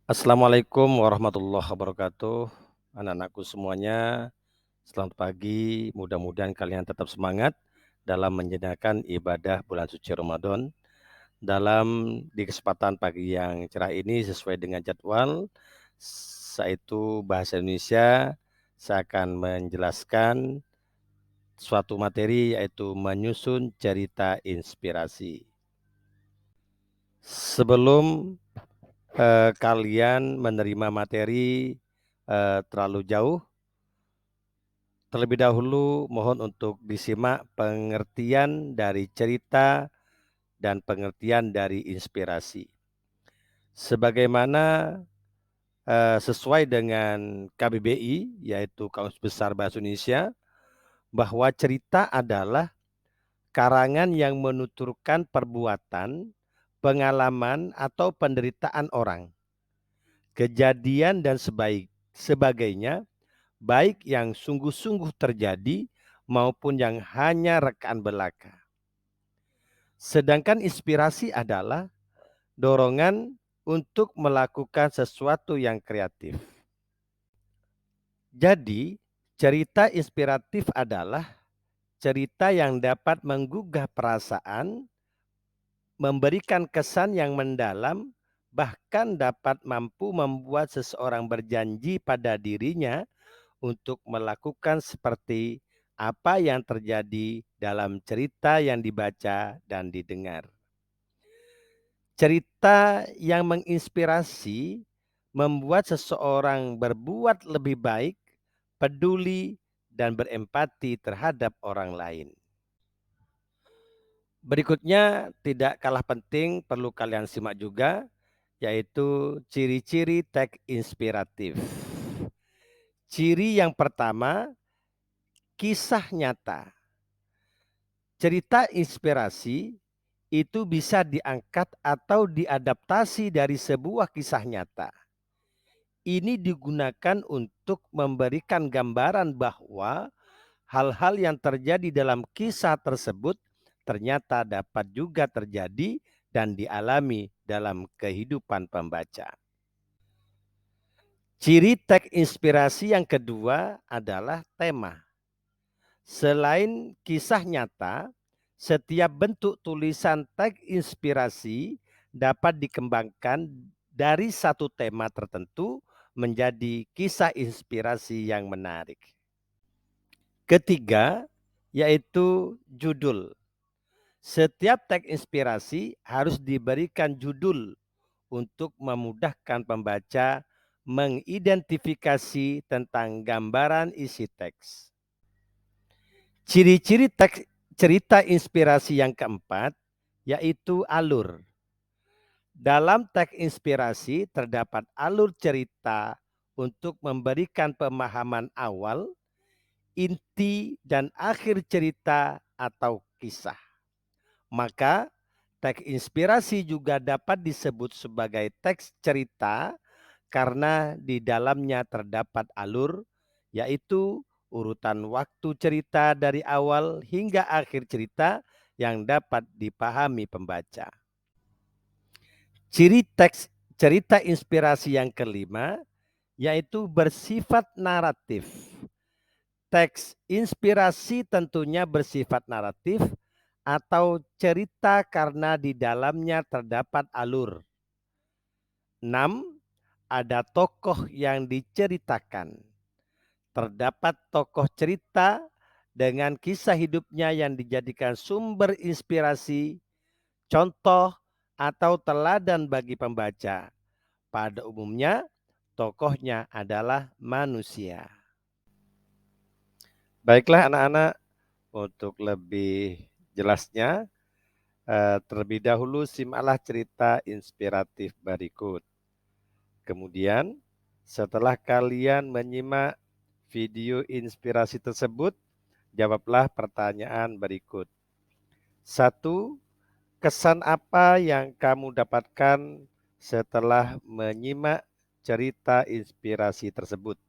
Assalamualaikum warahmatullahi wabarakatuh. Anak-anakku semuanya, selamat pagi. Mudah-mudahan kalian tetap semangat dalam menjalankan ibadah bulan suci Ramadan. Di kesempatan pagi yang cerah ini sesuai dengan jadwal, yaitu bahasa Indonesia, saya akan menjelaskan suatu materi yaitu menyusun cerita inspirasi. Sebelum kalian menerima materi terlalu jauh, terlebih dahulu mohon untuk disimak pengertian dari cerita dan pengertian dari inspirasi. Sebagaimana sesuai dengan KBBI, yaitu Kamus Besar Bahasa Indonesia, bahwa cerita adalah karangan yang menuturkan perbuatan, pengalaman, atau penderitaan orang, kejadian, dan sebagainya, baik yang sungguh-sungguh terjadi maupun yang hanya rekaan belaka. Sedangkan inspirasi adalah dorongan untuk melakukan sesuatu yang kreatif. Jadi, cerita inspiratif adalah cerita yang dapat menggugah perasaan, memberikan kesan yang mendalam, bahkan dapat mampu membuat seseorang berjanji pada dirinya untuk melakukan seperti apa yang terjadi dalam cerita yang dibaca dan didengar. Cerita yang menginspirasi membuat seseorang berbuat lebih baik, peduli, dan berempati terhadap orang lain. Berikutnya tidak kalah penting perlu kalian simak juga, yaitu ciri-ciri teks inspiratif. Ciri yang pertama, kisah nyata. Cerita inspirasi itu bisa diangkat atau diadaptasi dari sebuah kisah nyata. Ini digunakan untuk memberikan gambaran bahwa hal-hal yang terjadi dalam kisah tersebut ternyata dapat juga terjadi dan dialami dalam kehidupan pembaca. Ciri teks inspirasi yang kedua adalah tema. Selain kisah nyata, setiap bentuk tulisan teks inspirasi dapat dikembangkan dari satu tema tertentu menjadi kisah inspirasi yang menarik. Ketiga, yaitu judul. Setiap teks inspirasi harus diberikan judul untuk memudahkan pembaca mengidentifikasi tentang gambaran isi teks. Ciri-ciri teks cerita inspirasi yang keempat, yaitu alur. Dalam teks inspirasi terdapat alur cerita untuk memberikan pemahaman awal, inti, dan akhir cerita atau kisah. Maka teks inspirasi juga dapat disebut sebagai teks cerita karena di dalamnya terdapat alur, yaitu urutan waktu cerita dari awal hingga akhir cerita yang dapat dipahami pembaca. Ciri teks cerita inspirasi yang kelima, yaitu bersifat naratif. Teks inspirasi tentunya bersifat naratif atau cerita karena di dalamnya terdapat alur. 6. Ada tokoh yang diceritakan. Terdapat tokoh cerita dengan kisah hidupnya yang dijadikan sumber inspirasi, contoh, atau teladan bagi pembaca. Pada umumnya, tokohnya adalah manusia. Baiklah anak-anak, untuk lebih jelasnya, terlebih dahulu simaklah cerita inspiratif berikut. Kemudian, setelah kalian menyimak video inspirasi tersebut, jawablah pertanyaan berikut. 1. Kesan apa yang kamu dapatkan setelah menyimak cerita inspirasi tersebut?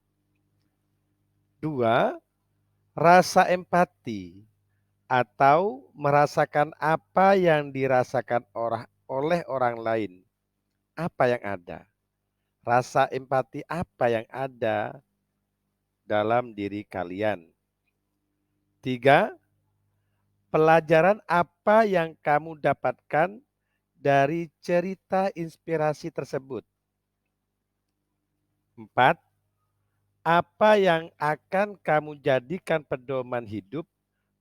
2. Rasa empati atau merasakan apa yang dirasakan oleh orang lain. Apa yang ada? rasa empati apa yang ada dalam diri kalian. 3. Pelajaran apa yang kamu dapatkan dari cerita inspirasi tersebut. 4. Apa yang akan kamu jadikan pedoman hidup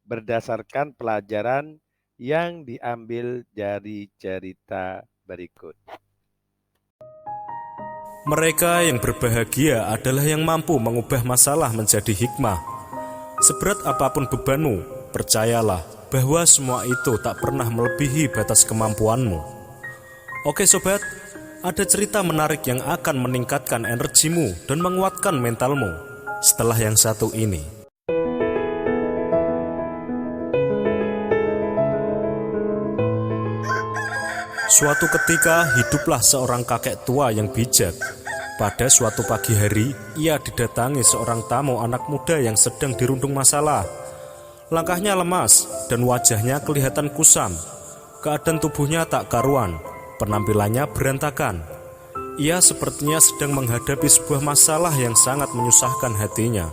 berdasarkan pelajaran yang diambil dari cerita berikut. Mereka yang berbahagia adalah yang mampu mengubah masalah menjadi hikmah. Seberat apapun bebanmu, percayalah bahwa semua itu tak pernah melebihi batas kemampuanmu. Oke sobat, ada cerita menarik yang akan meningkatkan energimu dan menguatkan mentalmu setelah yang satu ini. Suatu ketika hiduplah seorang kakek tua yang bijak. Pada suatu pagi hari, ia didatangi seorang tamu anak muda yang sedang dirundung masalah. Langkahnya lemas dan wajahnya kelihatan kusam. Keadaan tubuhnya tak karuan, penampilannya berantakan. Ia sepertinya sedang menghadapi sebuah masalah yang sangat menyusahkan hatinya.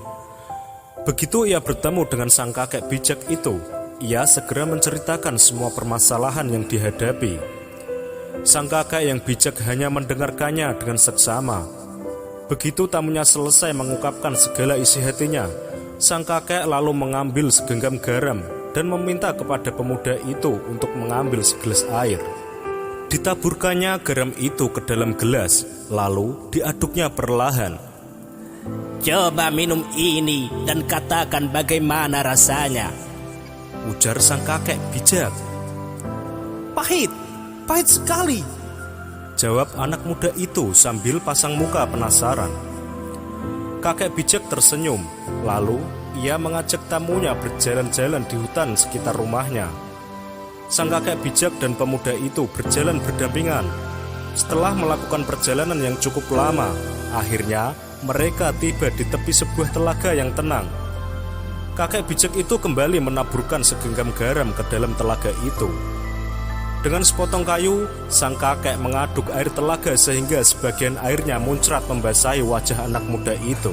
Begitu ia bertemu dengan sang kakek bijak itu, ia segera menceritakan semua permasalahan yang dihadapi. Sang kakek yang bijak hanya mendengarkannya dengan seksama. Begitu tamunya selesai mengungkapkan segala isi hatinya, sang kakek lalu mengambil segenggam garam dan meminta kepada pemuda itu untuk mengambil segelas air. Ditaburkannya garam itu ke dalam gelas, lalu diaduknya perlahan. "Coba minum ini dan katakan bagaimana rasanya," ujar sang kakek bijak. Pahit sekali," jawab anak muda itu sambil pasang muka penasaran. Kakek bijak tersenyum, lalu ia mengajak tamunya berjalan-jalan di hutan sekitar rumahnya. Sang kakek bijak dan pemuda itu berjalan berdampingan. Setelah melakukan perjalanan yang cukup lama, akhirnya mereka tiba di tepi sebuah telaga yang tenang. Kakek bijak itu kembali menaburkan segenggam garam ke dalam telaga itu. Dengan sepotong kayu, sang kakek mengaduk air telaga sehingga sebagian airnya muncrat membasahi wajah anak muda itu.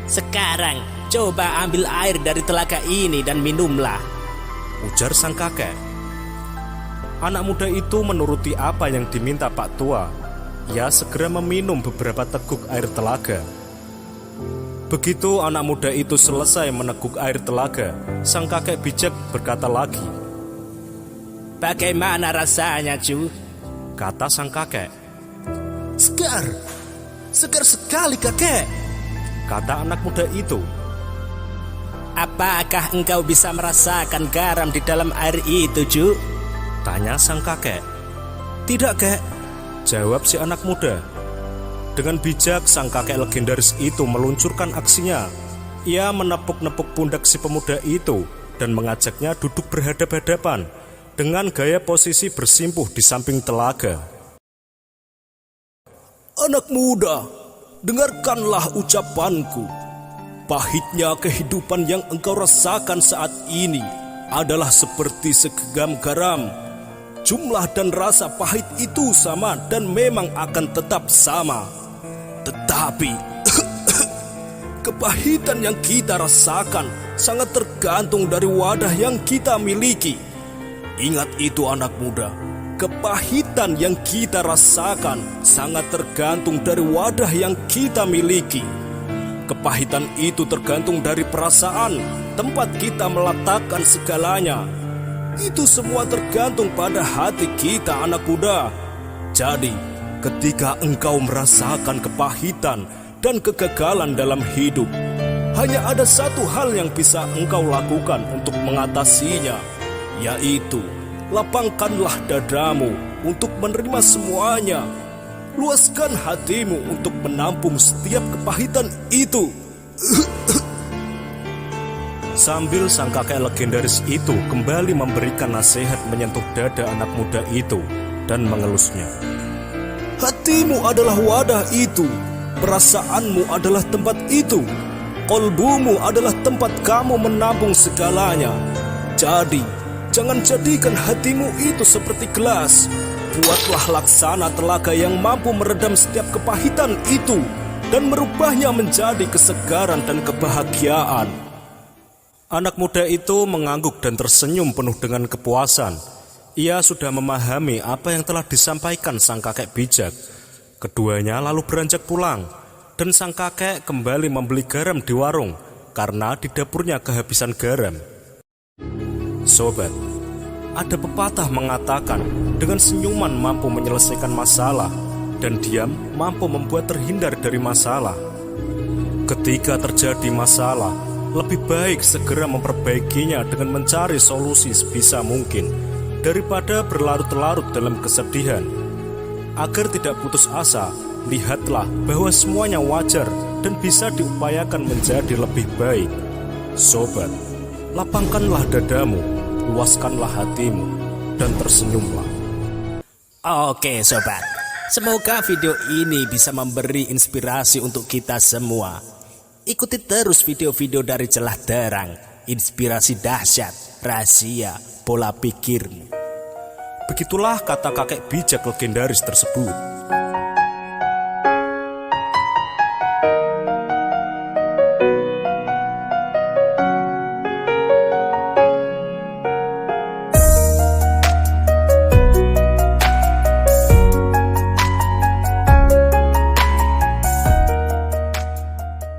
"Sekarang coba ambil air dari telaga ini dan minumlah," ujar sang kakek. Anak muda itu menuruti apa yang diminta Pak Tua. Ia segera meminum beberapa teguk air telaga. Begitu anak muda itu selesai meneguk air telaga, sang kakek bijak berkata lagi, "Bagaimana rasanya, Cu?" kata sang kakek. Segar sekali, kakek," kata anak muda itu. "Apakah engkau bisa merasakan garam di dalam air itu, Cu?" tanya sang kakek. "Tidak, kek," jawab si anak muda. Dengan bijak, sang kakek legendaris itu meluncurkan aksinya. Ia menepuk-nepuk pundak si pemuda itu dan mengajaknya duduk berhadap-hadapan dengan gaya posisi bersimpuh di samping telaga. "Anak muda, dengarkanlah ucapanku. Pahitnya kehidupan yang engkau rasakan saat ini adalah seperti segenggam garam. Jumlah dan rasa pahit itu sama dan memang akan tetap sama. Tetapi kepahitan yang kita rasakan sangat tergantung dari wadah yang kita miliki. Ingat itu anak muda, kepahitan yang kita rasakan sangat tergantung dari wadah yang kita miliki. Kepahitan itu tergantung dari perasaan, tempat kita meletakkan segalanya. Itu semua tergantung pada hati kita anak muda. Jadi, ketika engkau merasakan kepahitan dan kegagalan dalam hidup, hanya ada satu hal yang bisa engkau lakukan untuk mengatasinya, yaitu lapangkanlah dadamu untuk menerima semuanya. Luaskan hatimu untuk menampung setiap kepahitan itu." Sambil sang kakek legendaris itu kembali memberikan nasihat menyentuh dada anak muda itu dan mengelusnya. "Hatimu adalah wadah itu, perasaanmu adalah tempat itu, kolbumu adalah tempat kamu menampung segalanya. Jadi, jangan jadikan hatimu itu seperti gelas. buatlah laksana telaga yang mampu meredam setiap kepahitan itu dan merubahnya menjadi kesegaran dan kebahagiaan. Anak muda itu mengangguk dan tersenyum penuh dengan kepuasan. Ia sudah memahami apa yang telah disampaikan sang kakek bijak. Keduanya lalu beranjak pulang, dan sang kakek kembali membeli garam di warung karena di dapurnya kehabisan garam. Sobat, ada pepatah mengatakan dengan senyuman mampu menyelesaikan masalah dan diam mampu membuat terhindar dari masalah. Ketika terjadi masalah, lebih baik segera memperbaikinya dengan mencari solusi sebisa mungkin daripada berlarut-larut dalam kesedihan. Agar tidak putus asa, lihatlah bahwa semuanya wajar dan bisa diupayakan menjadi lebih baik. Sobat, lapangkanlah dadamu, luaskanlah hatimu, dan tersenyumlah. Oke sobat, semoga video ini bisa memberi inspirasi untuk kita semua. Ikuti terus video-video dari Celah Terang, inspirasi dahsyat, rahasia, pola pikirmu. Begitulah kata kakek bijak legendaris tersebut.